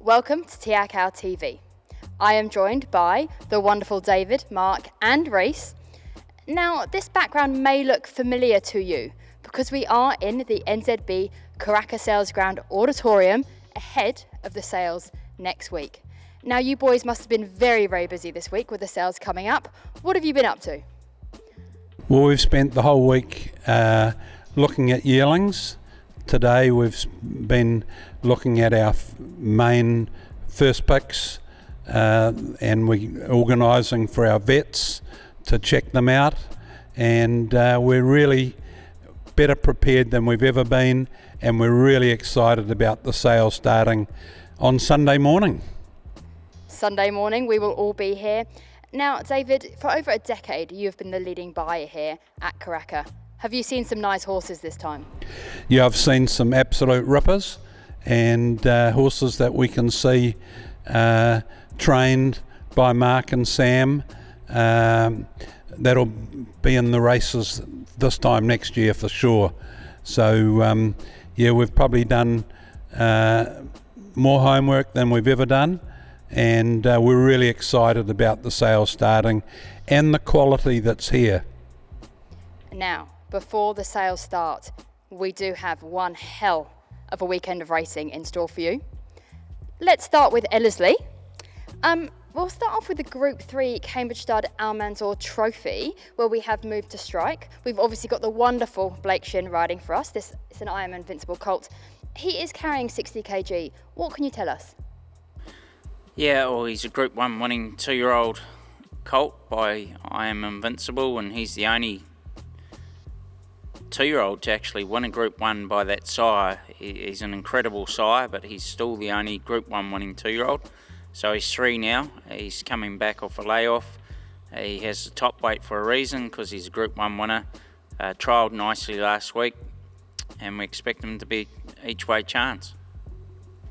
Welcome to Akau TV. I am joined by the wonderful David, Mark and Reese. Now, this background may look familiar to you because we are in the NZB Karaka Sales Ground Auditorium ahead of the sales next week. Now, you boys must have been very, very busy this week with the sales coming up. What have you been up to? Well, we've spent the whole week looking at yearlings. Today we've been looking at our main first picks and we're organising for our vets to check them out, and we're really better prepared than we've ever been, and we're really excited about the sale starting on Sunday morning. Sunday morning we will all be here. Now, David, for over a decade you've been the leading buyer here at Karaka. Have you seen some nice horses this time? Yeah, I've seen some absolute rippers and horses that we can see trained by Mark and Sam. That'll be in the races this time next year for sure. So yeah, we've probably done more homework than we've ever done, and we're really excited about the sales starting and the quality that's here. Now, before the sales start, we do have one hell of a weekend of racing in store for you. Let's start with Ellerslie. We'll start off with the Group 3 Cambridge Stud Almanzor Trophy, where we have moved to strike. We've obviously got the wonderful Blake Shin riding for us. It's an I Am Invincible colt. He is carrying 60 kg. What can you tell us? Yeah, well, he's a Group 1 winning 2-year-old colt by I Am Invincible, and he's the only 2-year-old to actually win a Group 1 by that sire. He's an incredible sire, but he's still the only Group 1 winning 2-year-old. So he's 3 now. He's coming back off a layoff. He has the top weight for a reason because he's a Group 1 winner. Trialled nicely last week, and we expect him to be each way chance.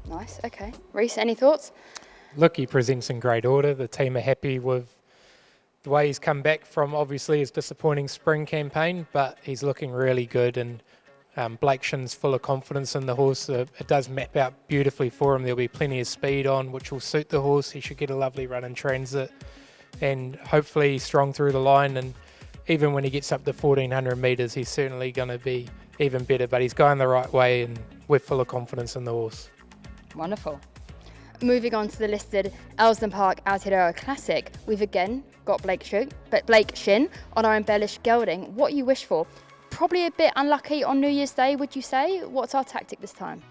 Nice, okay. Reese, any thoughts? Look, he presents in great order. The team are happy with the way he's come back from obviously his disappointing spring campaign, but he's looking really good, and Blake Shin's full of confidence in the horse. It does map out beautifully for him. There'll be plenty of speed on, which will suit the horse. He should get a lovely run in transit and hopefully strong through the line, and even when he gets up to 1400 metres he's certainly going to be even better, but he's going the right way and we're full of confidence in the horse. Wonderful. Moving on to the listed Elsdon Park Aotearoa Classic, we've again got Blake Shin on our embellished gelding. What you wish for? Probably a bit unlucky on New Year's Day, would you say? What's our tactic this time?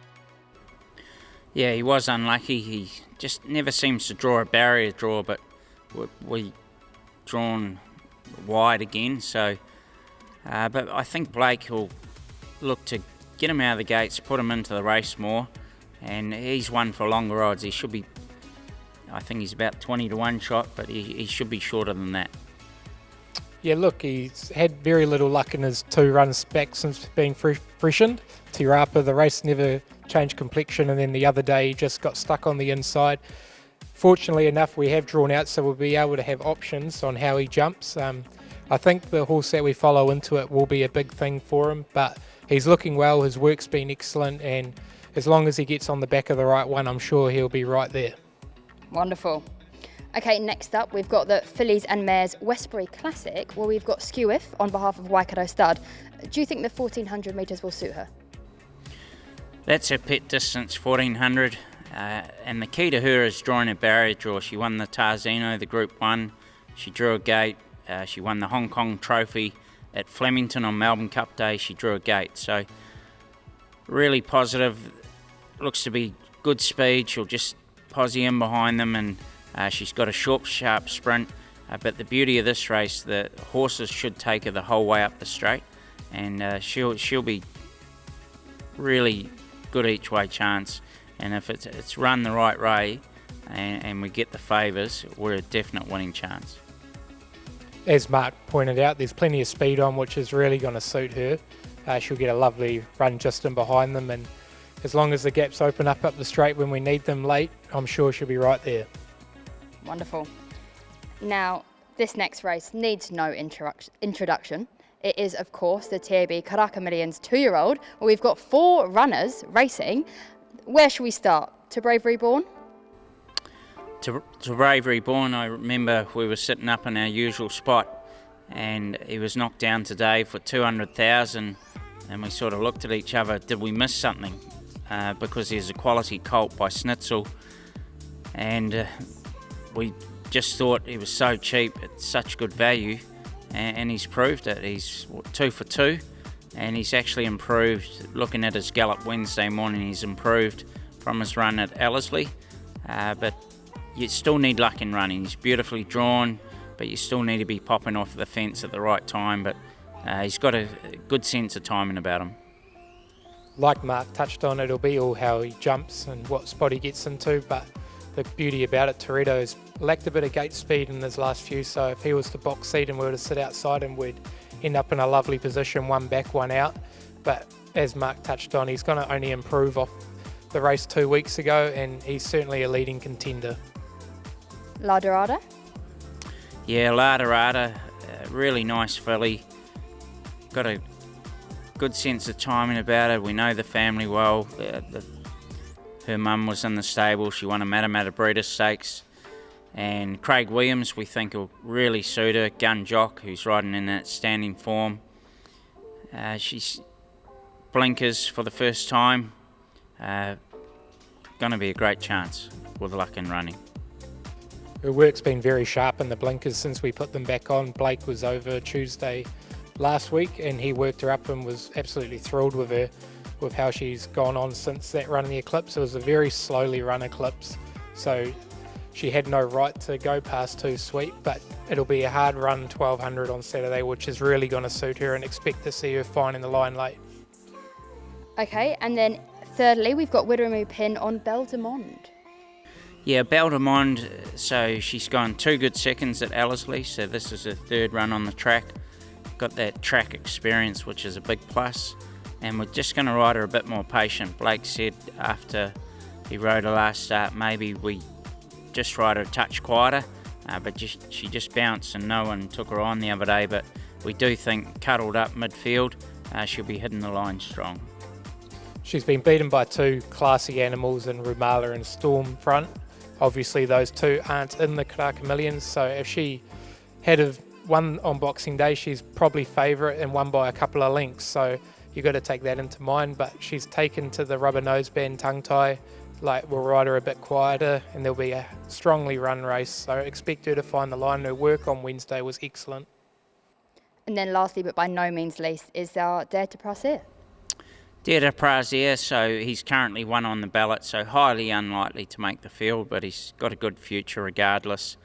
Yeah, he was unlucky. He just never seems to draw a barrier draw, but we drawn wide again. So, but I think Blake will look to get him out of the gates, put him into the race more, and he's one for longer odds. He should be, I think he's about 20 to 1 shot, but he should be shorter than that. Yeah, look, he's had very little luck in his 2 runs back since being freshened. Te Rapa, the race never changed complexion, and then the other day he just got stuck on the inside. Fortunately enough, we have drawn out, so we'll be able to have options on how he jumps. I think the horse that we follow into it will be a big thing for him, but he's looking well, his work's been excellent, and as long as he gets on the back of the right one, I'm sure he'll be right there. Wonderful. Okay, next up we've got the Fillies and Mares Westbury Classic, where we've got Skewiff on behalf of Waikato Stud. Do you think the 1400 metres will suit her? That's her pet distance, 1400, and the key to her is drawing a barrier draw. She won the Tarzino, the Group 1, she drew a gate, she won the Hong Kong Trophy at Flemington on Melbourne Cup Day, she drew a gate. So really positive, looks to be good speed. She'll just posse in behind them, and she's got a short, sharp sprint. But the beauty of this race, the horses should take her the whole way up the straight, and she'll be really good each way chance. And if it's run the right way and we get the favours, we're a definite winning chance. As Mark pointed out, there's plenty of speed on, which is really going to suit her. She'll get a lovely run just in behind them, and as long as the gaps open up the straight when we need them late, I'm sure she'll be right there. Wonderful. Now, this next race needs no introduction. It is, of course, the TAB Karaka Millions 2-year-old, where we've got 4 runners racing. Where should we start? To Brave Reborn? To Bravery Born, I remember we were sitting up in our usual spot and he was knocked down today for 200,000, and we sort of looked at each other, did we miss something? Because there's a quality colt by Schnitzel, and we just thought he was so cheap, it's such good value, and he's proved it. He's 2 for 2, and he's actually improved. Looking at his gallop Wednesday morning, he's improved from his run at Ellerslie, but you still need luck in running. He's beautifully drawn, but you still need to be popping off the fence at the right time, but he's got a good sense of timing about him. Like Mark touched on, it'll be all how he jumps and what spot he gets into, but the beauty about it, Toretto's lacked a bit of gate speed in his last few, so if he was to box seat and we were to sit outside him, we'd end up in a lovely position, one back, one out. But as Mark touched on, he's going to only improve off the race 2 weeks ago, and he's certainly a leading contender. La Dorada? Yeah, La Dorada, really nice filly. Got a good sense of timing about her. We know the family well. Her mum was in the stable. She won a Matamata Breeders' Stakes. And Craig Williams, we think, will really suit her. Gun Jock, who's riding in outstanding form. She's blinkers for the first time. Going to be a great chance with luck in running. Her work's been very sharp in the blinkers since we put them back on. Blake was over Tuesday last week and he worked her up and was absolutely thrilled with her, with how she's gone on since that run in the Eclipse. It was a very slowly run Eclipse, so she had no right to go past 2 sweet, but it'll be a hard run 1200 on Saturday, which is really going to suit her, and expect to see her fine in the line late. Okay, and then thirdly, we've got Widowmoo Pin on Belle de Monde. Yeah, Belle de Monde, so she's gone 2 good seconds at Ellerslie, so this is her 3rd run on the track. Got that track experience, which is a big plus, and we're just going to ride her a bit more patient. Blake said after he rode her last start, maybe we just ride her a touch quieter, but she just bounced and no one took her on the other day, but we do think cuddled up midfield, she'll be hitting the line strong. She's been beaten by 2 classy animals in Rumala and Stormfront. Obviously those 2 aren't in the Karaka Millions, so if she had have won on Boxing Day, she's probably favourite and won by a couple of lengths, so you've got to take that into mind. But she's taken to the rubber noseband tongue tie, like we'll ride her a bit quieter, and there'll be a strongly run race, so expect her to find the line. Her work on Wednesday was excellent. And then lastly, but by no means least, is our Dare to Prazer. Dare de Prazer, so he's currently 1 on the ballot, so highly unlikely to make the field, but he's got a good future regardless.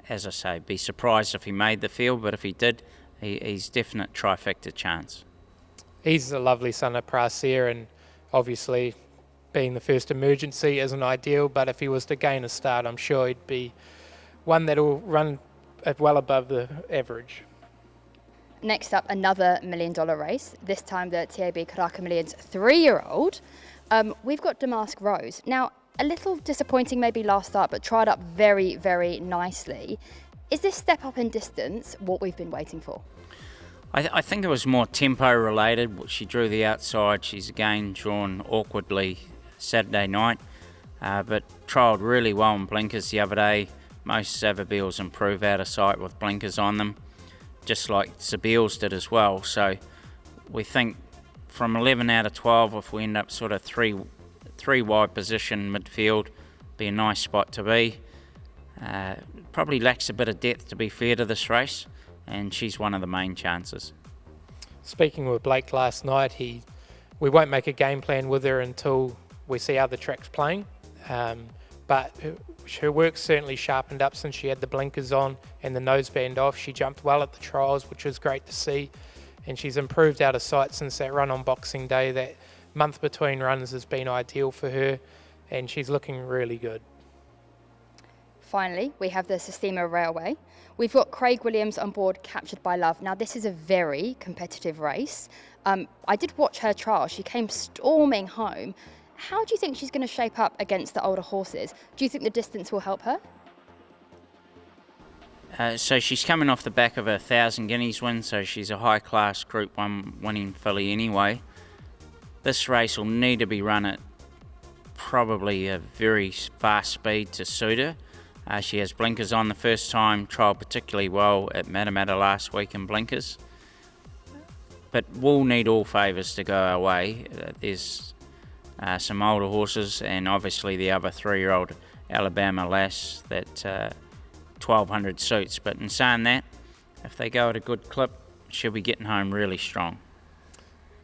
As I say, be surprised if he made the field, but if he did, he's definite trifecta chance. He's a lovely son of Prazer, and obviously being the first emergency isn't ideal, but if he was to gain a start, I'm sure he'd be one that'll run well above the average. Next up, another $1 million race, this time the TAB Karaka Millions 3-year-old. We've got Damask Rose. Now, a little disappointing maybe last start, but tried up very, very nicely. Is this step up in distance what we've been waiting for? I think it was more tempo related. She drew the outside. She's again drawn awkwardly Saturday night, but trialled really well in blinkers the other day. Most Zavabeels improve out of sight with blinkers on them, just like Zabeels did as well. So we think from 11 out of 12, if we end up sort of three wide position midfield, be a nice spot to be. Probably lacks a bit of depth, to be fair to this race, and she's one of the main chances. Speaking with Blake last night, we won't make a game plan with her until we see other tracks playing, but her work's certainly sharpened up since she had the blinkers on and the noseband off. She jumped well at the trials, which was great to see, and she's improved out of sight since that run on Boxing Day. That month between runs has been ideal for her, and she's looking really good. Finally, we have the Systema Railway. We've got Craig Williams on board, Captured by Love. Now, this is a very competitive race. I did watch her trial. She came storming home. How do you think she's going to shape up against the older horses? Do you think the distance will help her? So she's coming off the back of a 1,000 Guineas win, so she's a high-class Group 1 winning filly anyway. This race will need to be run at probably a very fast speed to suit her. She has blinkers on the first time, trialled particularly well at Matamata last week in blinkers. But we'll need all favours to go our way. There's some older horses and obviously the other 3-year-old Alabama Lass that 1200 suits. But in saying that, if they go at a good clip, she'll be getting home really strong.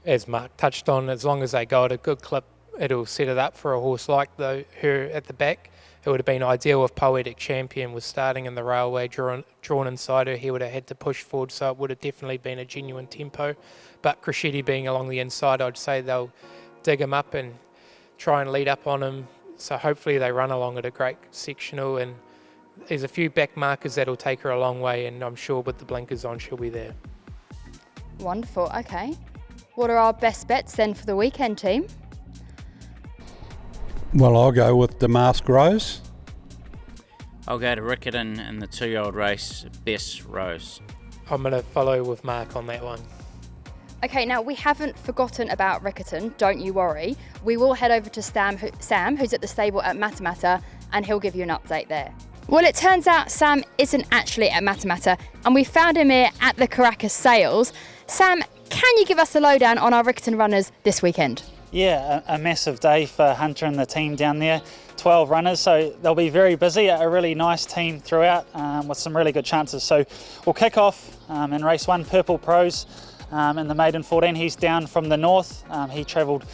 As Mark touched on, as long as they go at a good clip, it'll set it up for a horse like her at the back. It would have been ideal if Poetic Champion was starting in the Railway, drawn inside her. He would have had to push forward, so it would have definitely been a genuine tempo. But Crescetti being along the inside, I'd say they'll dig him up and try and lead up on him. So hopefully they run along at a great sectional, and there's a few back markers that'll take her a long way, and I'm sure with the blinkers on she'll be there. Wonderful, okay. What are our best bets then for the weekend, team? Well, I'll go with Damask Rose. I'll go to Rickarton in the 2-year-old race, Bess Rose. I'm going to follow with Mark on that one. Okay, now we haven't forgotten about Rickarton, don't you worry. We will head over to Sam, who's at the stable at Matamata, and he'll give you an update there. Well, it turns out Sam isn't actually at Matamata, and we found him here at the Karaka Sales. Sam, can you give us a lowdown on our Rickarton runners this weekend? Yeah, a massive day for Hunter and the team down there. 12 runners, so they'll be very busy. A really nice team throughout with some really good chances. So we'll kick off in race 1, Purple Pros in the maiden 14. He's down from the north. He travelled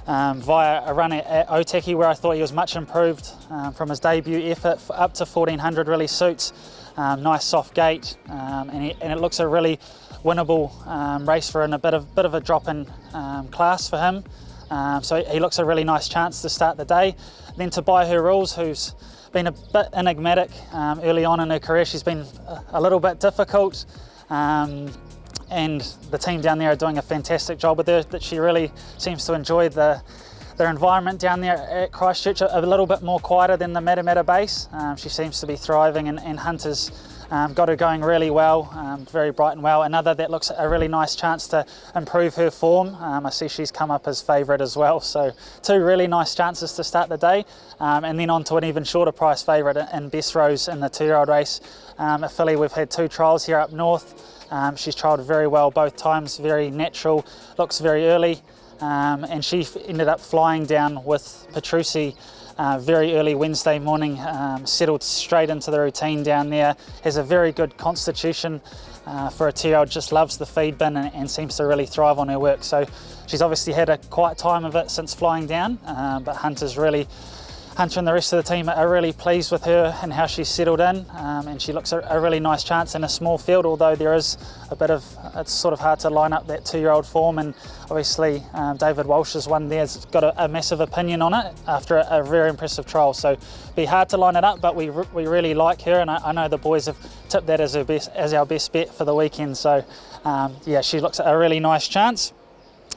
via a run at Otaki where I thought he was much improved from his debut effort up to 1400. Really suits. Nice soft gait, and it looks a really winnable race for a bit of a drop in class for him. So he looks a really nice chance to start the day. Then To Buy Her Rules, who's been a bit enigmatic early on in her career. She's been a little bit difficult, and the team down there are doing a fantastic job with her. That she really seems to enjoy their environment down there at Christchurch, a little bit more quieter than the Matamata base. She seems to be thriving, and Hunter's got her going really well, very bright and well. Another that looks a really nice chance to improve her form. I see she's come up as favourite as well, so 2 really nice chances to start the day. And then on to an even shorter price favourite in Bess Rose in the 2-year-old race. A filly we've had 2 trials here up north. She's trialled very well both times, very natural, looks very early. And she ended up flying down with Petrucci very early Wednesday morning, settled straight into the routine down there, has a very good constitution for a 2-year-old, just loves the feed bin and seems to really thrive on her work. So she's obviously had a quiet time of it since flying down, but Hunter and the rest of the team are really pleased with her and how she's settled in, and she looks a really nice chance in a small field, although there is it's sort of hard to line up that 2-year-old form, and obviously David Walsh's one there's got a massive opinion on it after a very impressive trial, so be hard to line it up, but we really like her, and I know the boys have tipped that as our best bet for the weekend, so yeah, she looks a really nice chance.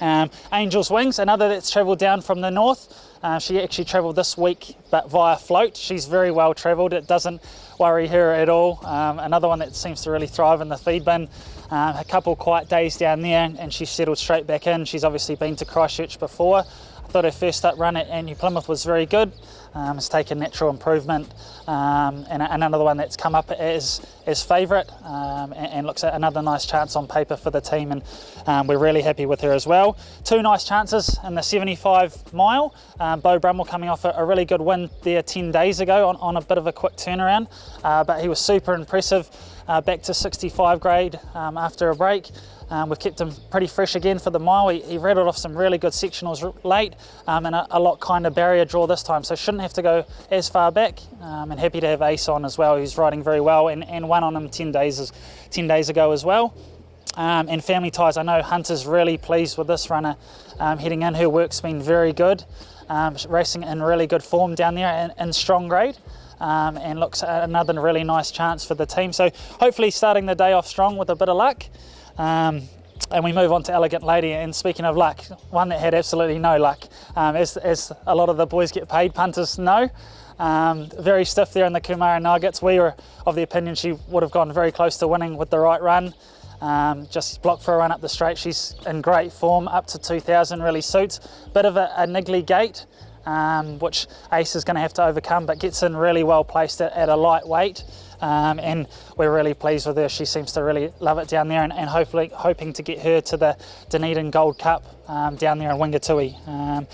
Angel's Wings, another that's travelled down from the north. She actually travelled this week but via float. She's very well travelled, it doesn't worry her at all. Another one that seems to really thrive in the feed bin. A couple quiet days down there and she's settled straight back in. She's obviously been to Christchurch before. I thought her first up run at New Plymouth was very good. It's taken natural improvement, and another one that's come up as favourite, and looks at another nice chance on paper for the team, and we're really happy with her as well. 2 nice chances in the 75 mile. Beau Brummel coming off a really good win there 10 days ago on a bit of a quick turnaround, but he was super impressive, back to 65 grade after a break. We've kept him pretty fresh again for the mile. He rattled off some really good sectionals late, and a lot kinder barrier draw this time, so shouldn't have to go as far back, and happy to have Ace on as well. He's riding very well and won on him 10 days ago as well. And Family Ties, I know Hunter's really pleased with this runner heading in. Her work's been very good, racing in really good form down there in strong grade. And looks another really nice chance for the team. So hopefully starting the day off strong with a bit of luck. And we move on to Elegant Lady, and speaking of luck, one that had absolutely no luck, as a lot of the boys get paid, punters know. Very stiff there in the Kumara Nuggets. We were of the opinion she would have gone very close to winning with the right run. Just blocked for a run up the straight. She's in great form, up to 2000, really suits. Bit of a niggly gait, which Ace is going to have to overcome, but gets in really well placed at a light weight. And we're really pleased with her. She seems to really love it down there, and hopefully hoping to get her to the Dunedin Gold Cup down there in Wingatui.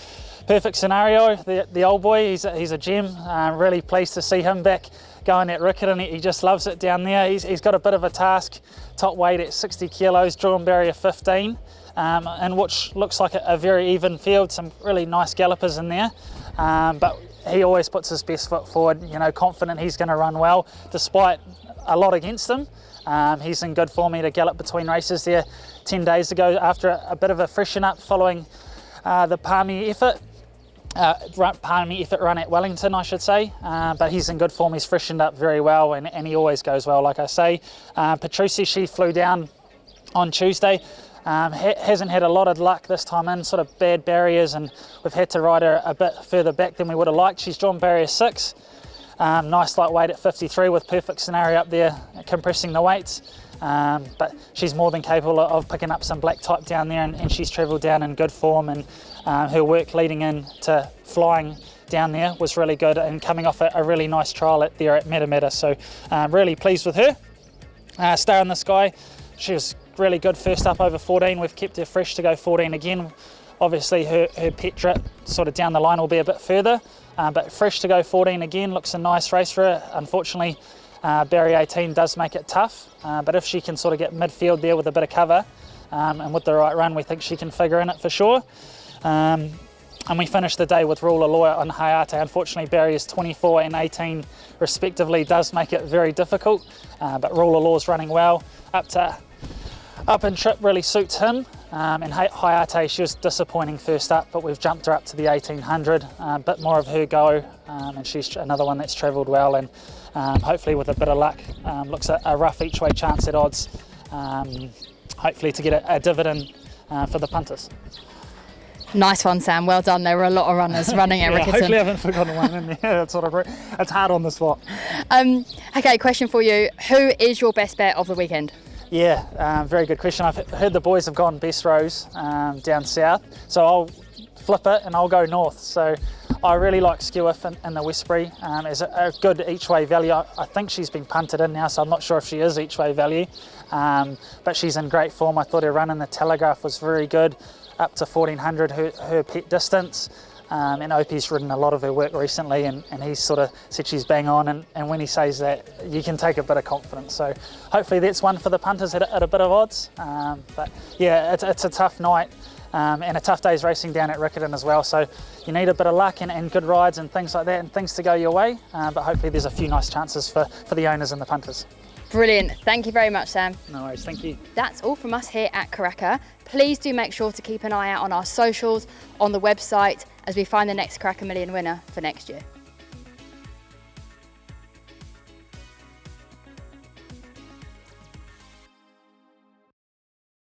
Perfect scenario, the old boy, he's a gem. Really pleased to see him back going at Rickarton. He just loves it down there. He's got a bit of a task, top weight at 60 kilos, drawn barrier 15, and which looks like a very even field, some really nice gallopers in there. But he always puts his best foot forward, confident he's going to run well, despite a lot against him. He's in good form. He had a gallop between races there 10 days ago after a bit of a freshen up following the Palmy effort run at Wellington, I should say. But he's in good form. He's freshened up very well, and he always goes well, like I say. Petrucci, she flew down on Tuesday. Hasn't had a lot of luck this time in, sort of bad barriers, and we've had to ride her a bit further back than we would have liked. She's drawn barrier 6, nice light weight at 53 with perfect scenario up there, compressing the weights. But she's more than capable of picking up some black type down there, and she's travelled down in good form, and her work leading in to flying down there was really good, and coming off a really nice trial there at Metameta. So really pleased with her. Star in the Sky, she was really good first up over 14. We've kept her fresh to go 14 again. Obviously her pet drip sort of down the line will be a bit further, but fresh to go 14 again. Looks a nice race for her. Unfortunately, barrier 18 does make it tough, but if she can sort of get midfield there with a bit of cover, and with the right run, we think she can figure in it for sure. And we finished the day with Ruler Lawyer on Hayate. Unfortunately, barriers 24 and 18 respectively does make it very difficult, but Ruler Law's running well. Up and trip really suits him, and Hayate, she was disappointing first up, but we've jumped her up to the 1800, a bit more of her go, and she's another one that's travelled well, and hopefully with a bit of luck, looks a rough each way chance at odds, hopefully to get a dividend for the punters. Nice one, Sam. Well done. There were a lot of runners running at Rickarton. Hopefully I haven't forgotten one in there. It's hard on the spot. Okay, question for you. Who is your best bet of the weekend? Yeah, very good question. I've heard the boys have gone best rows down south, so I'll flip it and I'll go north. So I really like Skewiff in the Westbury as a good each way value. I think she's been punted in now, so I'm not sure if she is each way value, but she's in great form. I thought her run in the Telegraph was very good, up to 1400 her pet distance. And Opie's ridden a lot of her work recently, and he's sort of said she's bang on, and when he says that, you can take a bit of confidence. So hopefully that's one for the punters at a bit of odds. But yeah, it's a tough night, and a tough day's racing down at Rickarton as well. So you need a bit of luck and good rides and things like that, and things to go your way. But hopefully there's a few nice chances for the owners and the punters. Brilliant. Thank you very much, Sam. No worries, thank you. That's all from us here at Karaka. Please do make sure to keep an eye out on our socials, on the website, as we find the next Karaka Million winner for next year.